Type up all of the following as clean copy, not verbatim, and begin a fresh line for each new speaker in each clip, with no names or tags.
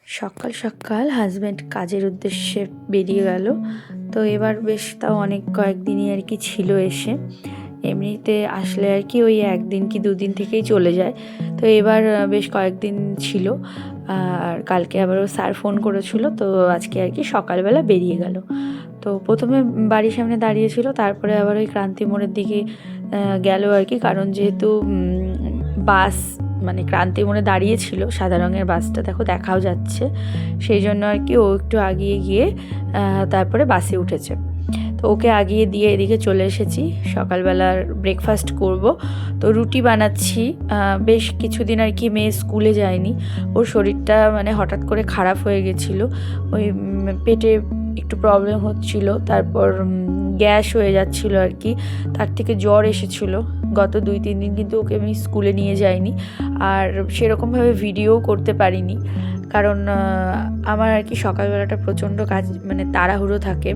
সকাল সকাল হাজব্যান্ড কাজের উদ্দেশ্যে বেরিয়ে গেল। তো এবার বেশ তাও অনেক কয়েকদিনই আর কি ছিল এসে। এমনিতে আসলে আর কি ওই একদিন কি দুদিন থেকেই চলে যায়। তো এবার বেশ কয়েকদিন ছিল। আর কালকে আবারও স্যার ফোন করেছিল, তো আজকে আর কি সকালবেলা বেরিয়ে গেল। তো প্রথমে বাড়ির সামনে দাঁড়িয়েছিল, তারপরে আবার ওই ক্রান্তি মোড়ের দিকে গেল আর কি। কারণ যেহেতু বাস মানে ক্রান্তি মোড়ে দাঁড়িয়েছিল, সাদা রঙের বাসটা দেখো দেখাও যাচ্ছে, সেই জন্য আর কি ও একটু আগিয়ে গিয়ে তারপরে বাসে উঠেছে। তো ওকে আগিয়ে দিয়ে এদিকে চলে এসেছি। সকালবেলার ব্রেকফাস্ট করব, তো রুটি বানাচ্ছি। বেশ কিছুদিন আর কি মেয়ে স্কুলে যায়নি, ওর শরীরটা মানে হঠাৎ করে খারাপ হয়ে গেছিলো। ওই পেটে একটু প্রবলেম হচ্ছিল, তারপর গ্যাস হয়ে যাচ্ছিল আর কি, তার থেকে জ্বর এসেছিলো। গত 2-3 দিন কিন্তু ওকে আমি স্কুলে নিয়ে যাইনি, আর সেরকমভাবে ভিডিও করতে পারিনি। কারণ আমার আর কি সকালবেলাটা প্রচণ্ড কাজ মানে তাড়াহুড়ো থাকে,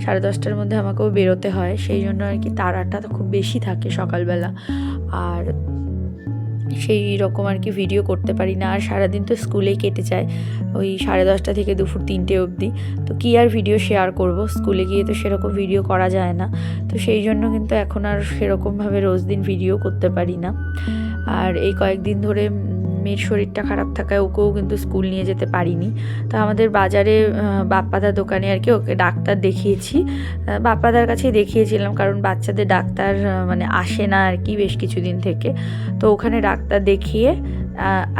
10:30টার মধ্যে আমাকেও বেরোতে হয়, সেই জন্য আর কি তাড়াটা খুব বেশি থাকে সকালবেলা। আর সেই রকম আর কি ভিডিও করতে পারি না। আর সারাদিন তো স্কুলেই কেটে যায়, ওই 10:30 থেকে দুপুর 3টে অবধি। তো কী আর ভিডিও শেয়ার করব, স্কুলে গিয়ে তো সেরকম ভিডিও করা যায় না। তো সেই জন্য কিন্তু এখন আর সেরকমভাবে রোজ দিন ভিডিও করতে পারি না। আর এই কয়েকদিন ধরে মেয়ের শরীরটা খারাপ থাকায় ওকেও কিন্তু স্কুল নিয়ে যেতে পারিনি। তো আমাদের বাজারে বাপ্পাদার দোকানে আর কি ওকে ডাক্তার দেখিয়েছি, বাপ্পাদার কাছেই দেখিয়েছিলাম, কারণ বাচ্চাদের ডাক্তার মানে আসে না আর কি বেশ কিছুদিন থেকে। তো ওখানে ডাক্তার দেখিয়ে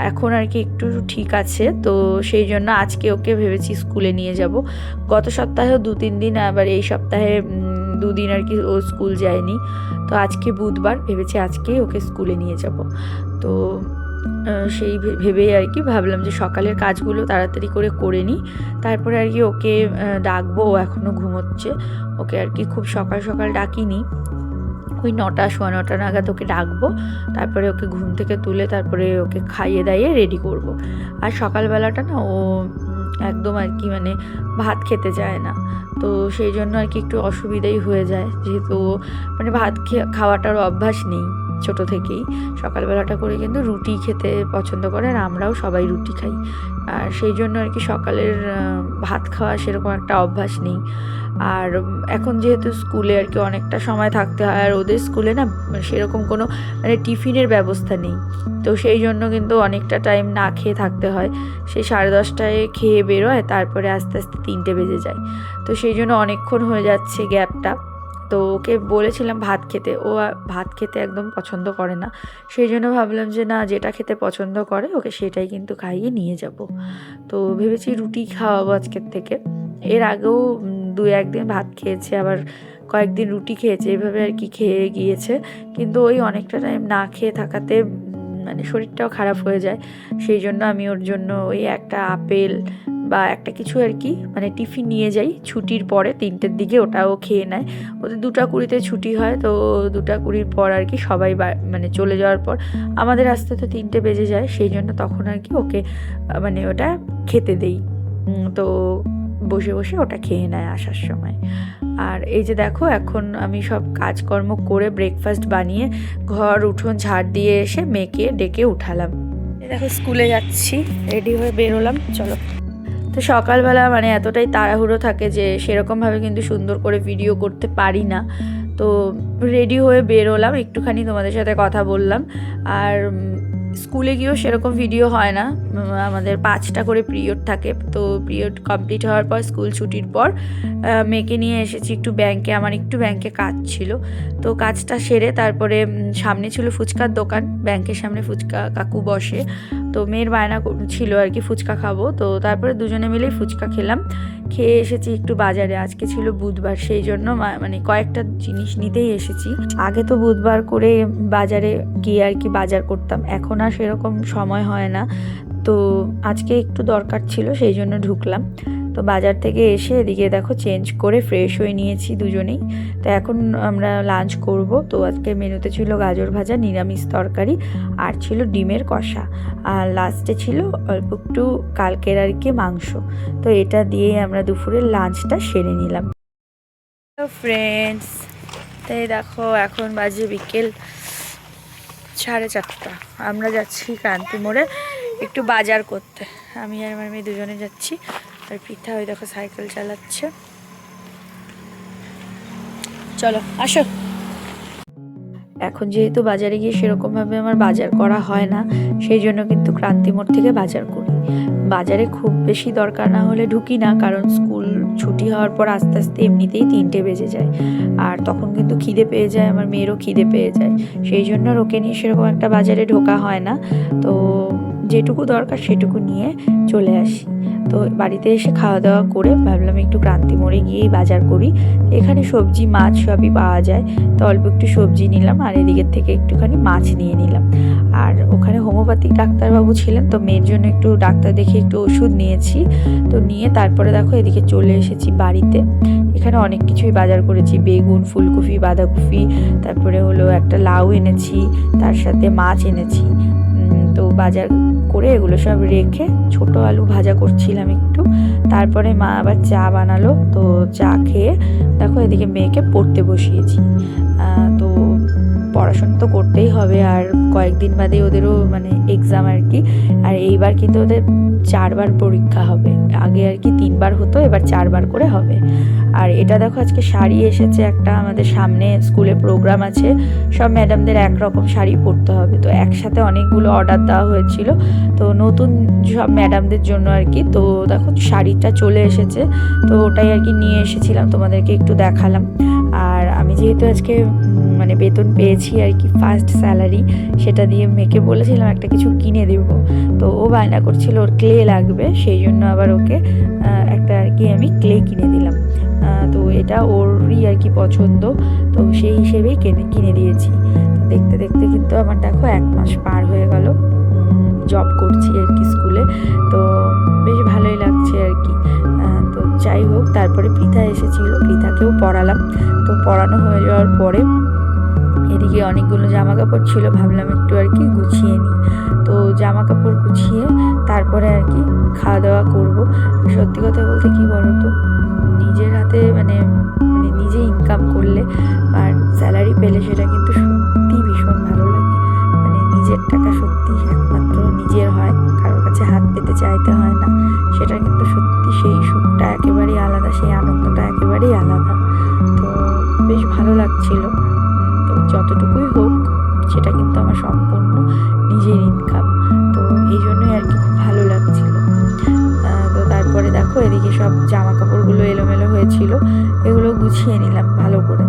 এখন আর কি একটু ঠিক আছে। তো সেই জন্য আজকে ওকে ভেবেছি স্কুলে নিয়ে যাব। গত সপ্তাহেও 2-3 দিন, আবার এই সপ্তাহে 2 দিন আর কি ও স্কুল যায়নি। তো আজকে বুধবার, ভেবেছি আজকেই ওকে স্কুলে নিয়ে যাব। তো সেই ভেবেই আর কি ভাবলাম যে সকালের কাজগুলো তাড়াতাড়ি করে নিই, তারপরে আর কি ওকে ডাকবো। ও এখনও ঘুমোচ্ছে, ওকে আর কি খুব সকাল সকাল ডাকিনি, ওই 9টা 9:15 নাগাদ ওকে ডাকবো। তারপরে ওকে ঘুম থেকে তুলে তারপরে ওকে খাইয়ে দাইয়ে রেডি করব। আর সকালবেলাটা না ও একদম আর কি মানে ভাত খেতে চায় না, তো সেই জন্য আর কি একটু অসুবিধাই হয়ে যায়, যেহেতু মানে ভাত খাওয়াটার অভ্যাস নেই ছোট থেকেই। সকালবেলাটা করে কিন্তু রুটি খেতে পছন্দ করে, আর আমরাও সবাই রুটি খাই। আর সেই জন্য আর কি সকালের ভাত খাওয়া সেরকম একটা অভ্যাস নেই। আর এখন যেহেতু স্কুলে আর কি অনেকটা সময় থাকতে হয়, আর ওদের স্কুলে না সেরকম কোনো মানে টিফিনের ব্যবস্থা নেই, তো সেই জন্য কিন্তু অনেকটা টাইম না খেয়ে থাকতে হয়। সেই 10:30টায় খেয়ে বেরোয়, তারপরে আস্তে আস্তে 3টে বেজে যায়। তো সেই জন্য অনেকক্ষণ হয়ে যাচ্ছে গ্যাপটা। তো ওকে বলেছিলাম ভাত খেতে, ও ভাত খেতে একদম পছন্দ করে না। সেই জন্য ভাবলাম যে না, যেটা খেতে পছন্দ করে ওকে সেটাই কিন্তু খাইয়ে নিয়ে যাব। তো ভেবেছি রুটি খাওয়াবো আজকের থেকে। এর আগেও 2-1 দিন ভাত খেয়েছে, আবার কয়েকদিন রুটি খেয়েছে, এভাবে আর কি খেয়ে গিয়েছে। কিন্তু ওই অনেকটা টাইম না খেয়ে থাকাতে মানে শরীরটাও খারাপ হয়ে যায়। সেই জন্য আমি ওর জন্য ওই একটা আপেল বা একটা কিছু আর কি মানে টিফিন নিয়ে যাই ছুটির পরে 3টের দিকে, ওটাও খেয়ে নেয়। ওদের 2টা 20-তে ছুটি হয়, তো 2টা 20-র পর আর কি সবাই মানে চলে যাওয়ার পর আমাদের আসতে তো 3টে বেজে যায়। সেই জন্য তখন আর কি ওকে মানে ওটা খেতে দেই। তো বসে বসে ওটা খেয়ে নেয় আসার সময়। আর এই যে দেখো, এখন আমি সব কাজকর্ম করে ব্রেকফাস্ট বানিয়ে ঘর উঠোন ঝাড় দিয়ে এসে মেয়েকে ডেকে উঠালাম। দেখো স্কুলে যাচ্ছি, রেডি হয়ে বেরোলাম, চলো। তো সকালবেলা মানে এতটাই তাড়াহুড়ো থাকে যে সেরকমভাবে কিন্তু সুন্দর করে ভিডিও করতে পারি না। তো রেডি হয়ে বেরোলাম, একটুখানি তোমাদের সাথে কথা বললাম। আর স্কুলে গিয়েও সেরকম ভিডিও হয় না, আমাদের 5টা করে পিরিয়ড থাকে। তো পিরিয়ড কমপ্লিট হওয়ার পর স্কুল ছুটির পর মেয়েকে নিয়ে এসেছি একটু ব্যাংকে, আমার একটু ব্যাংকে কাজ ছিল। তো কাজটা সেরে তারপরে সামনে ছিল ফুচকার দোকান, ব্যাংকের সামনে ফুচকা কাকু বসে। তো মেয়ের বায়না ছিল আর কি ফুচকা খাবো, তো তারপরে দুজনে মিলেই ফুচকা খেলাম। খেয়ে এসেছি একটু বাজারে, আজকে ছিল বুধবার, সেই জন্য মানে কয়েকটা জিনিস নিতেই এসেছি। আগে তো বুধবার করে বাজারে গিয়ে আর কি বাজার করতাম, এখন আর সেরকম সময় হয় না। তো আজকে একটু দরকার ছিল, সেই জন্য ঢুকলাম। তো বাজার থেকে এসে এদিকে দেখো চেঞ্জ করে ফ্রেশ হয়ে নিয়েছি দুজনেই। তো এখন আমরা লাঞ্চ করব। তো আজকে মেনুতে ছিল গাজর ভাজা, নিরামিষ তরকারি, আর ছিল ডিমের কষা, আর লাস্টে ছিল অল্প একটু কালকের আর কি মাংস। তো এটা দিয়ে আমরা দুপুরের লাঞ্চটা সেরে নিলাম। তো ফ্রেন্ডস, তাই দেখো এখন বাজে বিকেল 4:30, আমরা যাচ্ছি ক্রান্তি মোড়ে। একটু বাজার করতে। আমি আর আমার মেয়ে দুজনে যাচ্ছি। আর পৃথা ওই দেখো সাইকেল চালাচ্ছে। চলো আসো। এখন যেহেতু বাজারে গিয়ে সেরকমভাবে আমার বাজার করা হয় না, সেই জন্য কিন্তু ক্রান্তি মোড় থেকে বাজার করি। বাজারে খুব বেশি দরকার না হলে ঢুকি না, কারণ স্কুল ছুটি হওয়ার পর আস্তে আস্তে এমনিতেই 3টে বেজে যায়। আর তখন কিন্তু খিদে পেয়ে যায়, আমার মেয়েরও খিদে পেয়ে যায়। সেই জন্য আর ওকে নিয়ে সেরকম একটা বাজারে ঢোকা হয় না। তো যেটুকু দরকার সেটুকু নিয়ে চলে আসি। তো বাড়িতে এসে খাওয়া দাওয়া করে ভাবলাম একটু ক্রান্তি মোড়ে গিয়েই বাজার করি। এখানে সবজি মাছ সবই পাওয়া যায়, তো অল্প একটু সবজি নিলাম আর এদিকের থেকে একটুখানি মাছ নিয়ে নিলাম। আর ওখানে হোমিওপ্যাথিক ডাক্তারবাবু ছিলেন, তো মেয়ের জন্য একটু ডাক্তার দেখে একটু ওষুধ নিয়েছি। তো নিয়ে তারপরে দেখো এদিকে চলে এসেছি বাড়িতে। এখানে অনেক কিছুই বাজার করেছি, বেগুন, ফুলকপি, বাঁধাকপি, তারপরে হলো একটা লাউ এনেছি, তার সাথে মাছ এনেছি। তো বাজার করে এগুলো সব রেখে ছোট আলু ভাজা করছিলাম একটু। তারপরে মা আবার চা বানালো, তো চা খেয়ে দেখো এদিকে মেয়েকে পড়তে বসিয়েছি। তো পড়াশোনা তো করতেই হবে, আর কয়েকদিন বাদে ওদেরও মানে এক্সাম আর কি। আর এইবার কিন্তু ওদের 4বার পরীক্ষা হবে, আগে আর কি 3বার হতো, এবার 4বার করে হবে। আর এটা দেখো আজকে শাড়ি এসেছে একটা, আমাদের সামনে স্কুলে প্রোগ্রাম আছে, সব ম্যাডামদের একরকম শাড়ি পরতে হবে। তো একসাথে অনেকগুলো অর্ডার দেওয়া হয়েছিল, তো নতুন সব ম্যাডামদের জন্য আর কি। তো দেখো শাড়িটা চলে এসেছে, তো ওটাই আর কি নিয়ে এসেছিলাম, তোমাদেরকে একটু দেখালাম। আর আমি যেহেতু আজকে মানে বেতন পেয়েছি আর কি, ফার্স্ট স্যালারি, সেটা দিয়ে মেয়েকে বলেছিলাম একটা কিছু কিনে দেব। তো ও বায়না করছিল ওর ক্লে লাগবে, সেই জন্য আবার ওকে একটা আর কি আমি ক্লে কিনে দিলাম। তো এটা ওরই আর কি পছন্দ, তো সেই হিসেবেই কিনে দিয়েছি। তো দেখতে দেখতে কিন্তু আমার দেখো 1 মাস পার হয়ে গেল, জব করছি আর কি স্কুলে। তো বেশ ভালোই লাগছে আর কি। তো যাই হোক, তারপরে পৃথা এসেছিল, পৃথাকেও পড়ালাম। তো পড়ানো হয়ে যাওয়ার পরে এদিকে অনেকগুলো জামা কাপড় ছিল, ভাবলাম একটু আর কি গুছিয়ে নিই। তো জামা কাপড় গুছিয়ে তারপরে আর কি খাওয়া দাওয়া করব। সত্যি কথা বলতে কি বলো তো, নিজের হাতে মানে নিজে ইনকাম করলে আর স্যালারি পেলে সেটা কিন্তু সত্যি ভীষণ ভালো লাগে। মানে নিজের টাকা সত্যি একমাত্র নিজের হয়, কারোর কাছে হাত পেতে চাইতে হয় না। সেটা কিন্তু সত্যি সেই সুখটা একেবারেই আলাদা, সেই আনন্দটা একেবারেই আলাদা। তো বেশ ভালো লাগছিল। তো যতটুকুই হোক সেটা কিন্তু আমার সম্পূর্ণ নিজের ইনকাম, তো এই জন্যই আর কি খুব ভালো লাগছিল। তো তারপরে দেখো এদিকে সব জামা কাপড়গুলো এলোমেলো হয়েছিল, এগুলো গুছিয়ে নিলাম ভালো করে।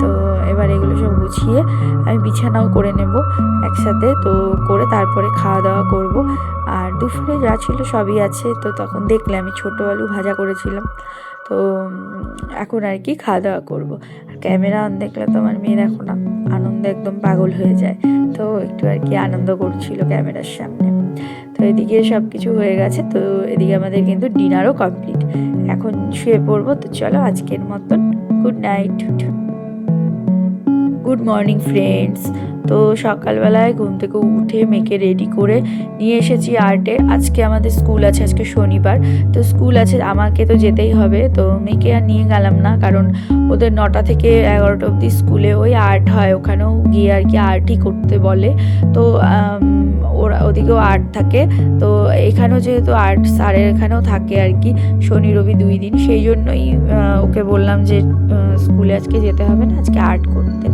তো এবার এগুলো সব গুছিয়ে আমি বিছানাও করে নেব একসাথে। তো করে তারপরে খাওয়া দাওয়া করব। আর দুপুরে যা ছিল সবই আছে। তো তখন দেখলে আমি ছোটো আলু ভাজা করেছিলাম। তো এখন আর কি খাওয়া দাওয়া করবো। আর ক্যামেরা অন দেখলে তো আমার মেয়ের এখন আনন্দে একদম পাগল হয়ে যায়, তো একটু আর কি আনন্দ করছিল ক্যামেরার সামনে। তো এদিকে সব কিছু হয়ে গেছে, তো এদিকে আমাদের কিন্তু ডিনারও কমপ্লিট। এখন শুয়ে পড়বো। তো চলো আজকের মতন good night. Good morning friends. তো সকালবেলায় ঘুম থেকে উঠে মেয়েকে রেডি করে নিয়ে এসেছি আর্টে। আজকে আমাদের স্কুল আছে, আজকে শনিবার, তো স্কুল আছে, আমাকে তো যেতেই হবে। তো মেয়েকে আর নিয়ে গেলাম না, কারণ ওদের 9টা থেকে 11টা অবধি স্কুলে ওই আর্ট হয়, ওখানেও গিয়ে আর কি আর্টই করতে বলে। তো ওরা ওদিকেও আর্ট থাকে, তো এখানেও যেহেতু আর্ট স্যারের এখানেও থাকে আর কি শনি রবি 2 দিন, সেই জন্যই ওকে বললাম যে স্কুলে আজকে যেতে হবে না, আজকে আর্ট করতে।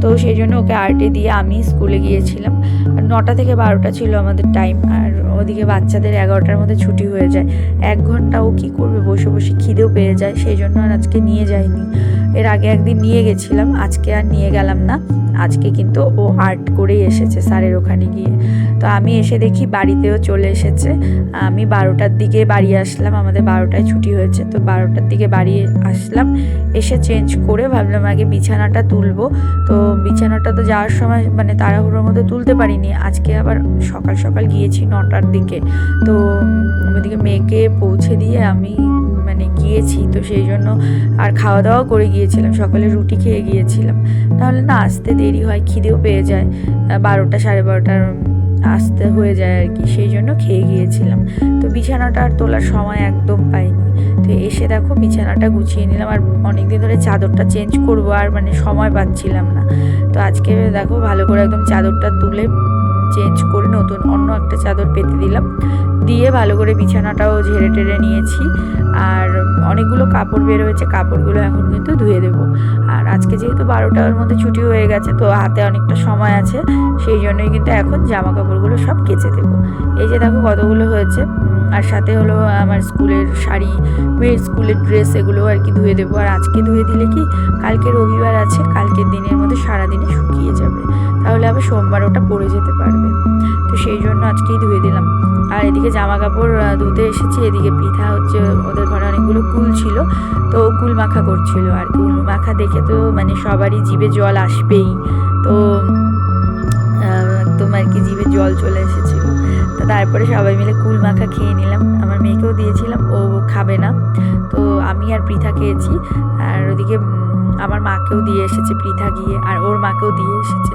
তো সেই জন্য ওকে আর্টে দিয়ে আমি স্কুলে গিয়েছিলাম। আর 9টা থেকে 12টা ছিল আমাদের টাইম, আর ওদিকে বাচ্চাদের 11টার মধ্যে ছুটি হয়ে যায়। 1 ঘন্টা ও কী করবে, বসে বসে খিদেও পেয়ে যায়, সেই জন্য আর আজকে নিয়ে যাইনি। এর আগে একদিন নিয়ে গেছিলাম, আজকে আর নিয়ে গেলাম না। আজকে কিন্তু ও আর্ট করেই এসেছে স্যারের ওখানে গিয়ে। তো আমি এসে দেখি বাড়িতেও চলে এসেছে। আমি 12টার দিকে বাড়ি আসলাম, আমাদের 12টায় ছুটি হয়েছে। তো 12টার দিকে বাড়ি আসলাম, এসে চেঞ্জ করে ভাবলাম আগে বিছানাটা তুলবো। তো বিছানাটা তো যাওয়ার সময় মানে তাড়াহুড়োর মধ্যে তুলতে পারিনি, আজকে আবার সকাল সকাল গিয়েছি 9টার দিকে। তো ওদিকে মেয়েকে পৌঁছে দিয়ে আমি মানে গিয়েছি, তো সেই জন্য আর খাওয়া দাওয়া করে গিয়েছিলাম, সকালে রুটি খেয়ে গিয়েছিলাম, তাহলে না আসতে দেরি হয়, খিদেও পেয়ে যায়, 12টা 12:30 আসতে হয়ে যায় আর কি, সেই জন্য খেয়ে গিয়েছিলাম। তো বিছানাটা আর তোলার সময় একদম পাইনি। তো এসে দেখো বিছানাটা গুছিয়ে নিলাম, আর অনেকদিন ধরে চাদরটা চেঞ্জ করবো আর মানে সময় পাচ্ছিলাম না। তো আজকে দেখো ভালো করে একদম চাদরটা তুলে চেঞ্জ করে নতুন অন্য একটা চাদর পেতে দিলাম, দিয়ে ভালো করে বিছানাটাও ঝেড়ে টেড়ে নিয়েছি। আর অনেকগুলো কাপড় বের হয়েছে, কাপড়গুলো এখন কিন্তু ধুয়ে দেবো। আর আজকে যেহেতু 12টার মধ্যে ছুটি হয়ে গেছে, তো হাতে অনেকটা সময় আছে, সেই জন্যই কিন্তু এখন জামা কাপড়গুলো সব কেচে দেবো। এই যে দেখো কতগুলো হয়েছে। আর সাথে হলো আমার স্কুলের শাড়ি, মেয়ের স্কুলের ড্রেস, এগুলো আর কি ধুয়ে দেবো। আর আজকে ধুয়ে দিলে কি কালকে রবিবার আছে, কালকের দিনের মধ্যে সারাদিনে শুকিয়ে যাবে, তাহলে আবার সোমবার ওটা পরে যেতে পারবে। তো সেই জন্য আজকেই ধুয়ে দিলাম। আর এদিকে জামা কাপড় ধুতে এসেছি, এদিকে পিঠা হচ্ছে, ওদের ঘরে অনেকগুলো কুল ছিল, তো কুল মাখা করছিল। আর কুল মাখা দেখে তো মানে সবারই জিভে জল আসবেই, তো একদম আর কি জিভে জল চলে এসেছিলো। তো তারপরে সবাই মিলে কুল মাখা খেয়ে নিলাম। আমার মেয়েকেও দিয়েছিলাম, ও খাবে না, তো আমি আর পৃথা খেয়েছি। আর ওদিকে আমার মাকেও দিয়ে এসেছে পৃথা গিয়ে, আর ওর মাকেও দিয়ে এসেছে।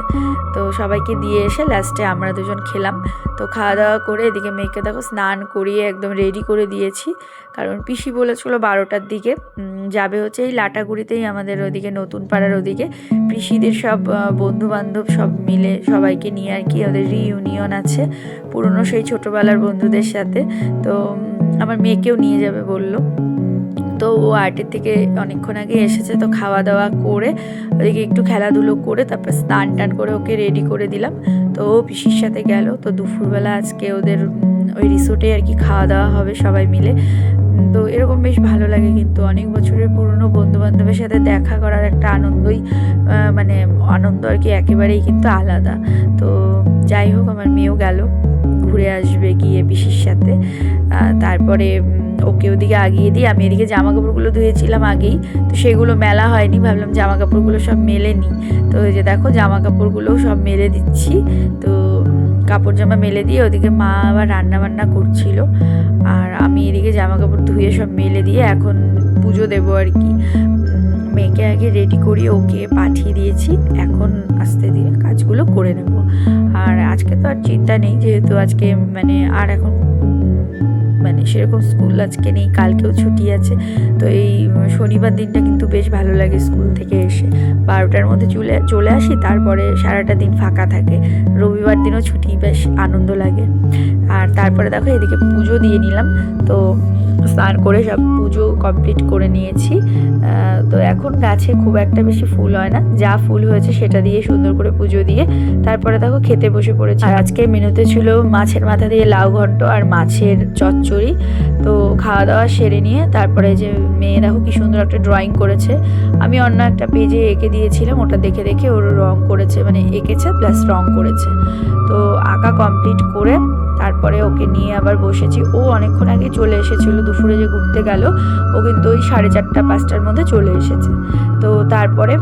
তো সবাইকে দিয়ে এসে লাস্টে আমরা দুজন খেলাম। তো খাওয়া দাওয়া করে এদিকে মেয়েকে দেখো স্নান করিয়ে একদম রেডি করে দিয়েছি, কারণ পিসি বলেছিল 12টার দিকে যাবে হচ্ছে এই লাটাগুড়িতেই, আমাদের ওদিকে নতুন পাড়ার ওদিকে পিসিদের সব বন্ধু বান্ধব সব মিলে সবাইকে নিয়ে আর কি ওদের রিইউনিয়ন আছে পুরনো সেই ছোটোবেলার বন্ধুদের সাথে। তো আমার মেয়েকেও নিয়ে যাবে বললো। তো ও আর্টের থেকে অনেকক্ষণ আগে এসেছে, তো খাওয়া দাওয়া করে ওদিকে একটু খেলাধুলো করে তারপর স্নান টান করে ওকে রেডি করে দিলাম। তো ও পিসির সাথে গেল। তো দুপুরবেলা আজকে ওদের ওই রিসোর্টে আর কি খাওয়া দাওয়া হবে সবাই মিলে। তো এরকম বেশ ভালো লাগে, কিন্তু অনেক বছরের পুরনো বন্ধু বান্ধবের সাথে দেখা করার একটা আনন্দই মানে আনন্দ আর কি একেবারেই কিন্তু আলাদা। তো যাই হোক, আমার মেয়েও গেল, ঘুরে আসবে গিয়ে পিসির সাথে। তারপরে ওকে ওদিকে আগিয়ে দিই, আমি এদিকে জামা কাপড়গুলো ধুয়েছিলাম আগেই, তো সেগুলো মেলা হয়নি, ভাবলাম জামা কাপড়গুলো সব মেলে নিই। তো ওই যে দেখো জামা কাপড়গুলোও সব মেলে দিচ্ছি। তো কাপড় জামা মেলে দিয়ে ওদিকে মা আবার রান্না বান্না করছিল, আর আমি এদিকে জামা কাপড় ধুয়ে সব মেলে দিয়ে এখন পুজো দেবো আর কি। মেয়েকে আগে রেডি করিয়ে ওকে পাঠিয়ে দিয়েছি, এখন আস্তে ধীরে কাজগুলো করে নেব। আর আজকে তো আর চিন্তা নেই, যেহেতু আজকে মানে আর এখন মানে সেরকম স্কুল আজকে নেই, কালকেও ছুটি আছে। তো এই শনিবার দিনটা কিন্তু বেশ ভালো লাগে, স্কুল থেকে এসে 12টার মধ্যে চলে আসি, তারপরে সারাটা দিন ফাঁকা থাকে। রবিবার দিনও ছুটি, বেশ আনন্দ লাগে। আর তারপরে দেখো এদিকে পুজো দিয়ে নিলাম। তো স্নান করে সব পুজো কমপ্লিট করে নিয়েছি। তো এখন গাছে খুব একটা বেশি ফুল হয় না, যা ফুল হয়েছে সেটা দিয়ে সুন্দর করে পুজো দিয়ে তারপরে দেখো খেতে বসে পড়েছি। আর আজকে মেনুতে ছিল মাছের মাথা দিয়ে লাউ ঘন্ট আর মাছের চচ্চড়ি। তো খাওয়া দাওয়া সেরে নিয়ে তারপরে যে মেয়ে দেখো কি সুন্দর একটা ড্রয়িং করেছে, আমি অন্য একটা পেজে এঁকে দিয়েছিলাম, ওটা দেখে দেখে ওর রং করেছে, মানে এঁকেছে প্লাস রং করেছে। তো আঁকা কমপ্লিট করে তারপরে ওকে নিয়ে আবার বসেছি। ও অনেকক্ষণ আগে চলে এসেছিলো, দুপুরে যে ঘুরতে গেল, ও কিন্তু ওই 4:30 5টার মধ্যে চলে এসেছে। তো তারপরে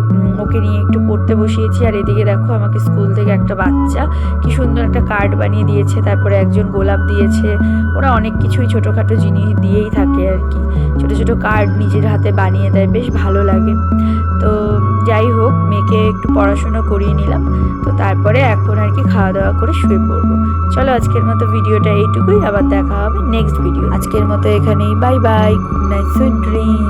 ওকে নিয়ে একটু পড়তে বসিয়েছি। আর এদিকে দেখো আমাকে স্কুল থেকে একটা বাচ্চা কি সুন্দর একটা কার্ড বানিয়ে দিয়েছে, তারপরে একজন গোলাপ দিয়েছে। ওরা অনেক কিছুই ছোটোখাটো জিনিস দিয়েই থাকে আর কি, ছোটো ছোটো কার্ড নিজের হাতে বানিয়ে দেয়, বেশ ভালো লাগে। তো যাই হোক, মেয়েকে একটু পড়াশুনো করিয়ে নিলাম। তো তারপরে এখন আর কি খাওয়া দাওয়া করে শুয়ে পড়বো। চলো আজকের মতো ভিডিওটা এইটুকুই, আবার দেখা হবে নেক্সট ভিডিও। আজকের মতো এখানেই, bye bye, good night, sweet dream.